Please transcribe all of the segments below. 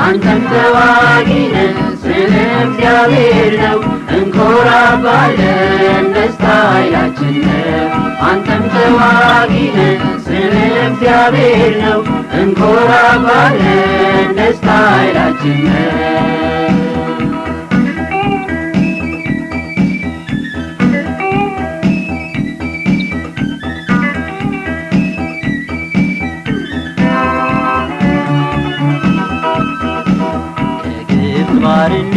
አንተም ተዋጊነ ስለ እግዚአብሔር ነው እንኮራባለን ደስታ ኃይላችን ነው አንተም ተዋጊነ ስለ እግዚአብሔር ነው እንኮራባለን ደስታ ኃይላችን ነው ባርነት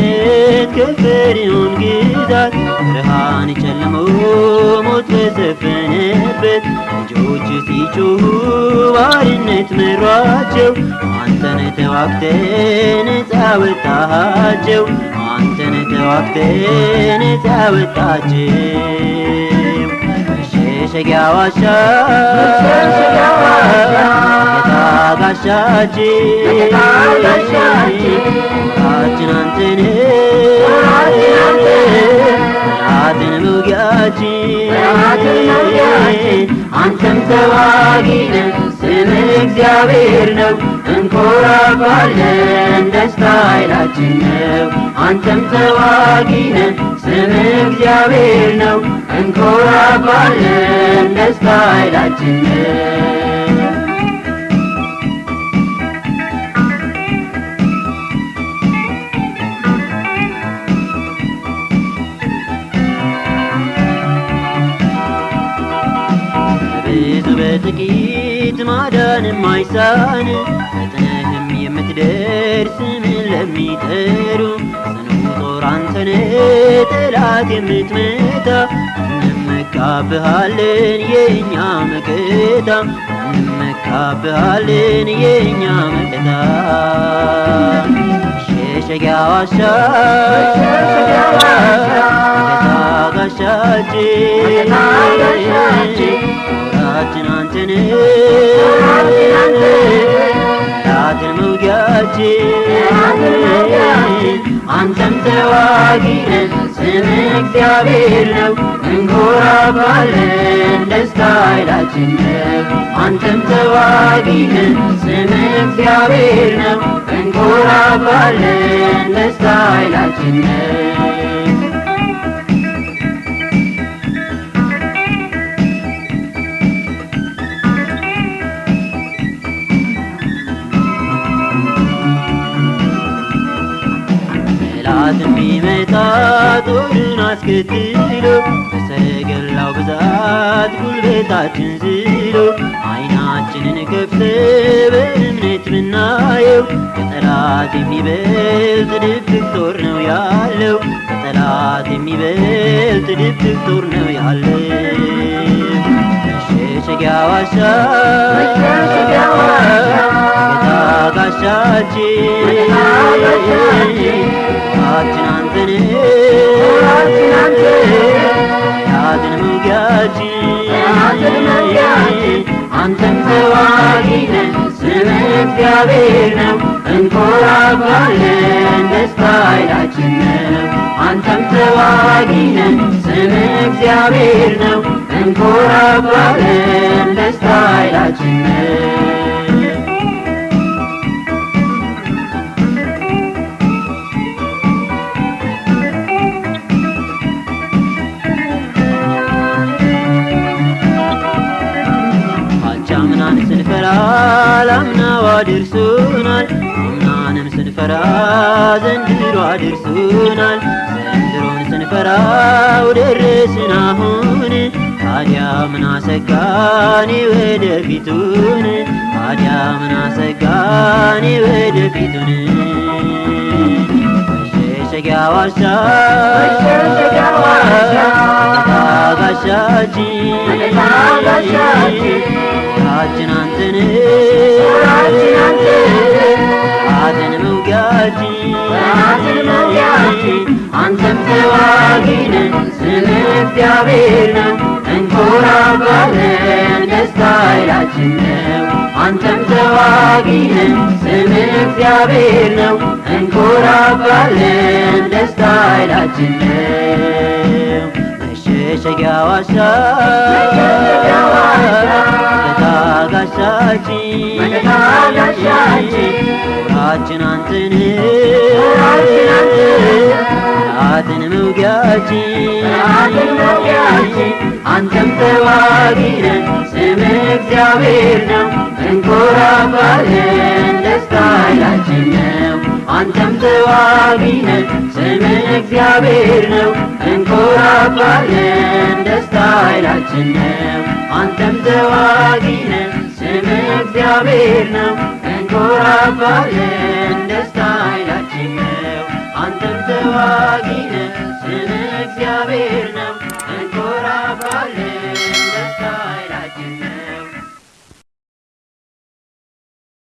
ከፈርዖን ግዛት ብርሃን ጨልሞ ሞት በሰፈነበት ልጆች ሲጮሁ ባርነት መሯቸው አንተን ተዋግተህ ነፃ ወጣሃቸው አንተን ተዋግተህ ነፃ ወጣሃቸው መሸሸጊያ ዋሻ ጋሻችን አንተን ጠላትን መውጊያችን አንተም ተዋጊነ ስለ እግዚአብሔር ነው እንኮራባለን ደስታ ኃይላችን ነው አንተም ተዋጊነ ስለ እግዚአብሔር ነው እንኮራባለን ደስታ ኃይላችን ነው በጥቂት ማዳን የማይሳን ፈጥነህም የምትደርስ ምን ለሚጠሩ ጽኑ ጦር አንተን ጠላት የምትመታ እንመካብሃለን የእኛ መከታ እንመካብሃለን የእኛ መከታ መሸሸጊያ ዋሻ ጋሻችን አንተን ጠላትን መውጊያችን አንተም ተዋጊነ ስለ እግዚአብሔር ነው እንኮራባለን ደስታ ኃይላችን ነው አንተም ተዋጊነ ስለ እግዚአብሔር ነው እንኮራባለን ደስታ ኃይላችን ነው ቢመጣ ጦርን አስከትሎ በሰረገላው ብዛት ጉልበታችን ዝሎ አይናችንን ከፍተን በእምነት ብናየው ከጠላት የሚበልጥ ድብቅ ጦር ነው ያለው ከጠላት የሚበልጥ ድብቅ ጦር ነው ያለው መሸሸጊያ ዋሻ ጋሻችን አንተን ጠላትን መውጊያችን አንተም ተዋጊነ ስለ እግዚአብሔር ነው እንኮራባለን ደስታ ኃይላችን ነው አንተም ተዋጊነ ስለ እግዚአብሔር ነው እንኮራባለን ደስታ ኃይላችን ነው ስንፈራ ላምናው አድርሶናል አምናንም ስንፈራ ዘንድሮ አድርሶናል ዘንድሮን ስንፈራው ደረስን አሁን ታዲያ ምን አሰጋን ወደፊቱን ታዲያ ምን አሰጋን ወደፊቱን መሸሸጊያ ዋሻ ጋሻችን አንተን ጠላትን መውጊያችን አንተም ተዋጊነ ስለ እግዚአብሔር ነው እንኮራባለን ደስታ ኃይላችን ነው አንተም ተዋጊነ ስለ እግዚአብሔር ነው እንኮራባለን ደስታ ኃይላችን ነው መሸሸጊያ ዋሻ መከታጋሻችን ጦራችን አንተን ጠላትን መውጊያችን አንተም ተዋጊ ነህ ስምህ እግዚአብሔር ነው እንኮራባለን ደስታ ኃይላችን ነው አንተም ተዋጊ ነህ ስምህ እግዚአብሔር ነው እንኮራባለን ደስታ ኃይላችን ነው አንተም ተዋጊ ነህ ስምህ እግዚአብሔር ነው እንኮራባለን ደስታ ኃይላችን ነው አንተም ተዋጊ ነህ ስምህ እግዚአብሔር